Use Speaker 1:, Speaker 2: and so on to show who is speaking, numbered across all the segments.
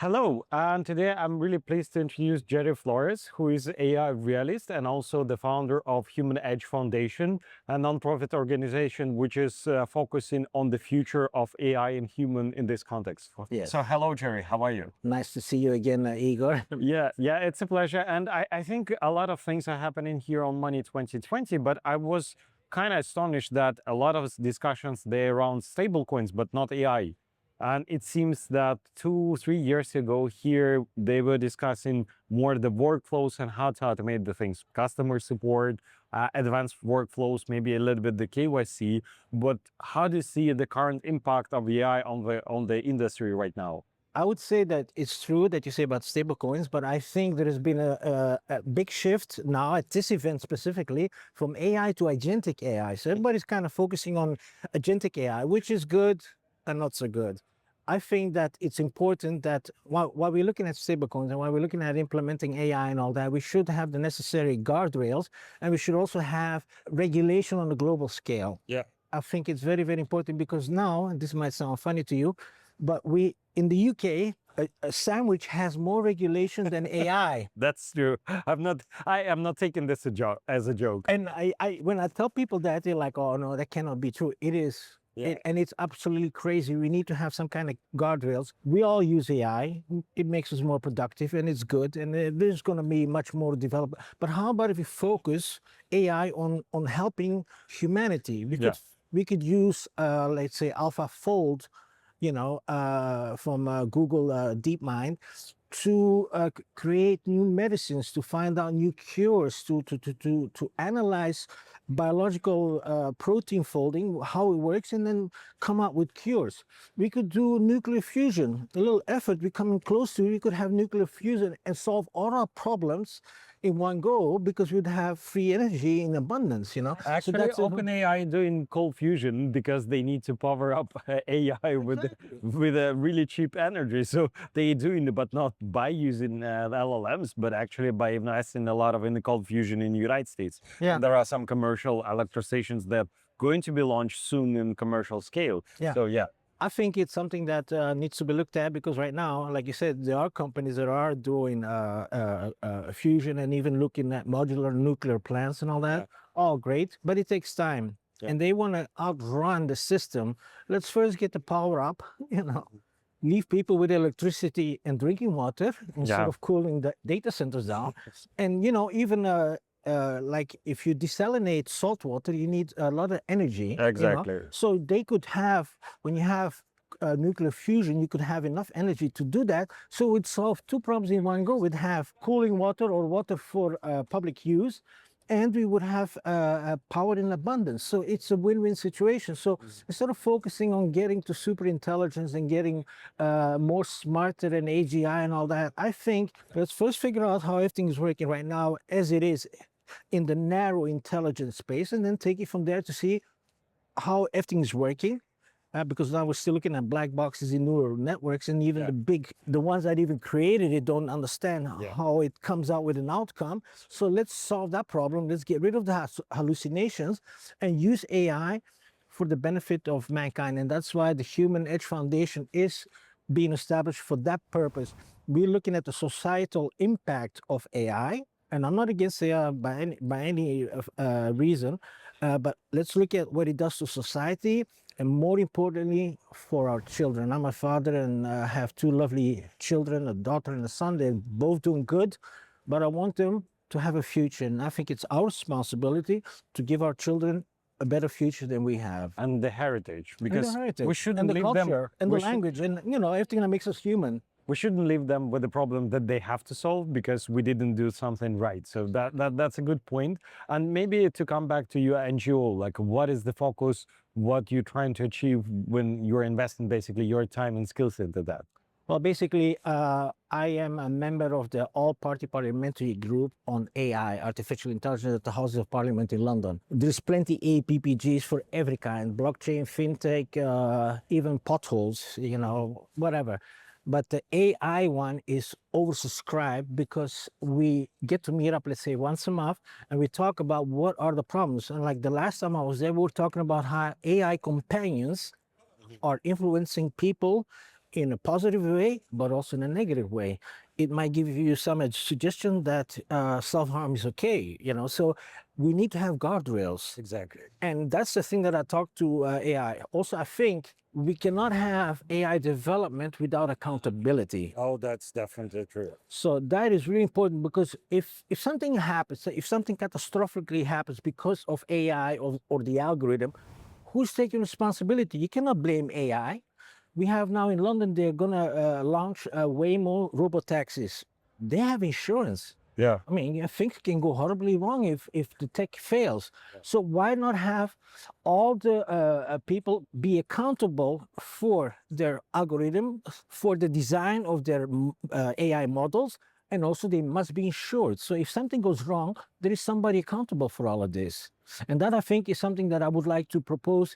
Speaker 1: Hello, and today I'm really pleased to introduce Jerry Floros, who is AI realist and also the founder of Human Edge Foundation, a nonprofit organization which is focusing on the future of AI and human in this context.
Speaker 2: Yes.
Speaker 1: So hello, Jerry, how are you?
Speaker 2: Nice to see you again, Igor.
Speaker 1: Yeah, it's a pleasure. And I think a lot of things are happening here on Money 2020, but I was kind of astonished that a lot of discussions there around stablecoins, but not AI. And it seems that 2-3 years ago here, they were discussing more the workflows and how to automate the things, customer support, advanced workflows, maybe a little bit the KYC. But how do you see the current impact of AI on the industry right now?
Speaker 2: I would say that it's true that you say about stablecoins, but I think there has been a big shift now at this event specifically from AI to agentic AI. So everybody's kind of focusing on agentic AI, which is good and not so good. I think that it's important that while we're looking at stablecoins and while we're looking at implementing AI and all that, we should have the necessary guardrails, and we should also have regulation on a global scale.
Speaker 1: Yeah.
Speaker 2: I think it's very, very important because now, and this might sound funny to you, but in the UK, a sandwich has more regulation than AI.
Speaker 1: That's true. I am not taking this as a joke.
Speaker 2: And when I tell people that, they're like, oh no, that cannot be true. It is.
Speaker 1: Yeah.
Speaker 2: And it's absolutely crazy. We need to have some kind of guardrails. We all use AI. It makes us more productive and it's good. And there's going to be much more developed. But how about if we focus AI on helping humanity? We could use, let's say, AlphaFold, from Google DeepMind, to create new medicines, to find out new cures, to analyze biological protein folding, how it works, and then come up with cures. We could do nuclear fusion. A little effort, we're coming close to it. We could have nuclear fusion and solve all our problems in one go because we'd have free energy in abundance,
Speaker 1: Actually, OpenAI doing cold fusion because they need to power up AI with a really cheap energy. So they doing it, but not by using LLMs, but actually by investing a lot in the cold fusion in the United States.
Speaker 2: Yeah.
Speaker 1: And there are some commercial electrostations that are going to be launched soon in commercial scale.
Speaker 2: Yeah.
Speaker 1: So yeah.
Speaker 2: I think it's something that needs to be looked at because right now, like you said, there are companies that are doing fusion and even looking at modular nuclear plants and all that. Yeah. All great, but it takes time. Yeah. And they want to outrun the system. Let's first get the power up, leave people with electricity and drinking water instead of cooling the data centers down. And, even like if you desalinate salt water, you need a lot of energy.
Speaker 1: Exactly.
Speaker 2: So they could have, when you have nuclear fusion, you could have enough energy to do that. So we'd solve two problems in one go. We'd have cooling water or water for public use, and we would have power in abundance. So it's a win-win situation. So instead of focusing on getting to superintelligence and getting more smarter and AGI and all that, I think let's first figure out how everything is working right now as it is in the narrow intelligence space, and then take it from there to see how everything is working. Because now we're still looking at black boxes in neural networks, and even the ones that even created it don't understand how it comes out with an outcome. So let's solve that problem. Let's get rid of the hallucinations and use AI for the benefit of mankind. And that's why the Human Edge Foundation is being established for that purpose. We're looking at the societal impact of AI. And I'm not against AI by any reason, but let's look at what it does to society, and more importantly, for our children. I'm a father and have two lovely children, a daughter and a son. They're both doing good, but I want them to have a future. And I think it's our responsibility to give our children a better future than we have.
Speaker 1: And the heritage, because we shouldn't
Speaker 2: leave
Speaker 1: them.
Speaker 2: And the language, and everything that makes us human.
Speaker 1: We shouldn't leave them with a problem that they have to solve because we didn't do something right. So that's a good point. And maybe to come back to your NGO, like what is the focus, what you're trying to achieve when you're investing basically your time and skills into that?
Speaker 2: Well, basically, I am a member of the all-party parliamentary group on AI, artificial intelligence, at the Houses of Parliament in London. There's plenty APPGs for every kind, blockchain, fintech, even potholes, whatever. But the AI one is oversubscribed because we get to meet up, let's say, once a month, and we talk about what are the problems. And like the last time I was there, we were talking about how AI companions are influencing people in a positive way, but also in a negative way. It might give you some suggestion that self-harm is okay, you know. So we need to have guardrails.
Speaker 1: Exactly.
Speaker 2: And that's the thing that I talk to AI. Also, I think we cannot have AI development without accountability.
Speaker 1: Oh, that's definitely true.
Speaker 2: So that is really important, because if something happens, if something catastrophically happens because of AI or the algorithm, who's taking responsibility? You cannot blame AI. We have now in London, they're gonna launch way more robotaxis. They have insurance.
Speaker 1: Yeah.
Speaker 2: I mean, things can go horribly wrong if the tech fails. So why not have all the people be accountable for their algorithm, for the design of their AI models, and also they must be insured. So if something goes wrong, there is somebody accountable for all of this. And that, I think, is something that I would like to propose.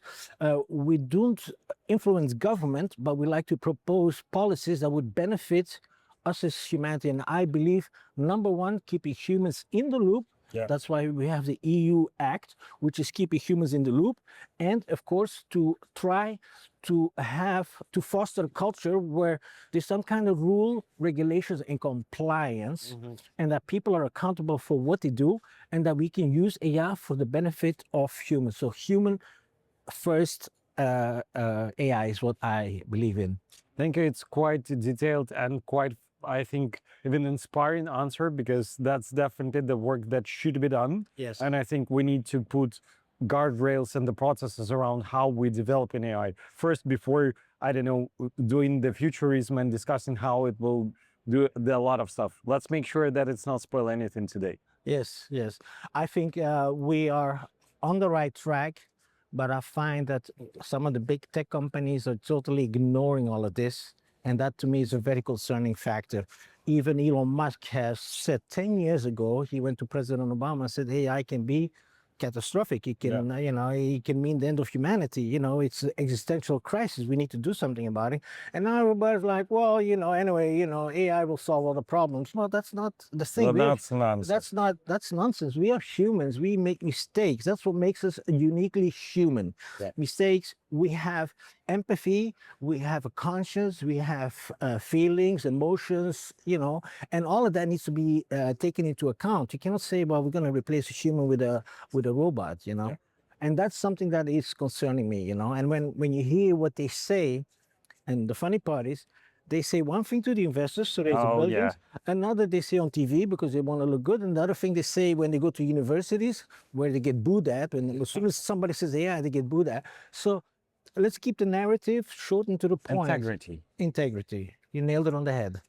Speaker 2: We don't influence government, but we like to propose policies that would benefit us as humanity. And I believe, number one, keeping humans in the loop.
Speaker 1: Yeah.
Speaker 2: That's why we have the EU Act, which is keeping humans in the loop. And of course, to try to foster a culture where there's some kind of rule, regulations, and compliance, and that people are accountable for what they do, and that we can use AI for the benefit of humans. So human first AI is what I believe in.
Speaker 1: I think it's quite detailed and quite, I think, even inspiring answer, because that's definitely the work that should be done.
Speaker 2: Yes.
Speaker 1: And I think we need to put guardrails and the processes around how we develop an AI first, before, I don't know, doing the futurism and discussing how it will do a lot of stuff. Let's make sure that it's not spoil anything today.
Speaker 2: Yes, yes. I think we are on the right track, but I find that some of the big tech companies are totally ignoring all of this. And that, to me, is a very concerning factor. Even Elon Musk has said 10 years ago, he went to President Obama and said, hey, I can be catastrophic. It can, you know, it can mean the end of humanity. You know, it's an existential crisis. We need to do something about it. And now everybody's like, well, you know, anyway, you know, AI will solve all the problems. Well, that's not the thing.
Speaker 1: Well, that's nonsense.
Speaker 2: That's nonsense. We are humans. We make mistakes. That's what makes us uniquely human.
Speaker 1: Yeah.
Speaker 2: Mistakes. We have empathy. We have a conscience. We have feelings, emotions, you know, and all of that needs to be taken into account. You cannot say, well, we're going to replace a human with a robot, you know. Yeah. And that's something that is concerning me, you know. And when you hear what they say, and the funny part is, they say one thing to the investors to raise the billions, another they say on TV because they want to look good, and the other thing they say when they go to universities where they get booed at, and as soon as somebody says AI, they get booed at. So let's keep the narrative short and to the point.
Speaker 1: Integrity.
Speaker 2: Integrity. You nailed it on the head.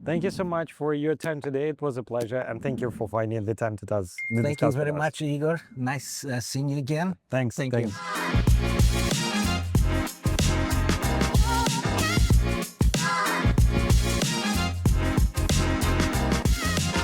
Speaker 1: Thank you so much for your time today. It was a pleasure, and thank you for finding the time to discuss.
Speaker 2: Thank you very much, Igor. Nice seeing you again.
Speaker 1: Thanks.
Speaker 2: Thank you.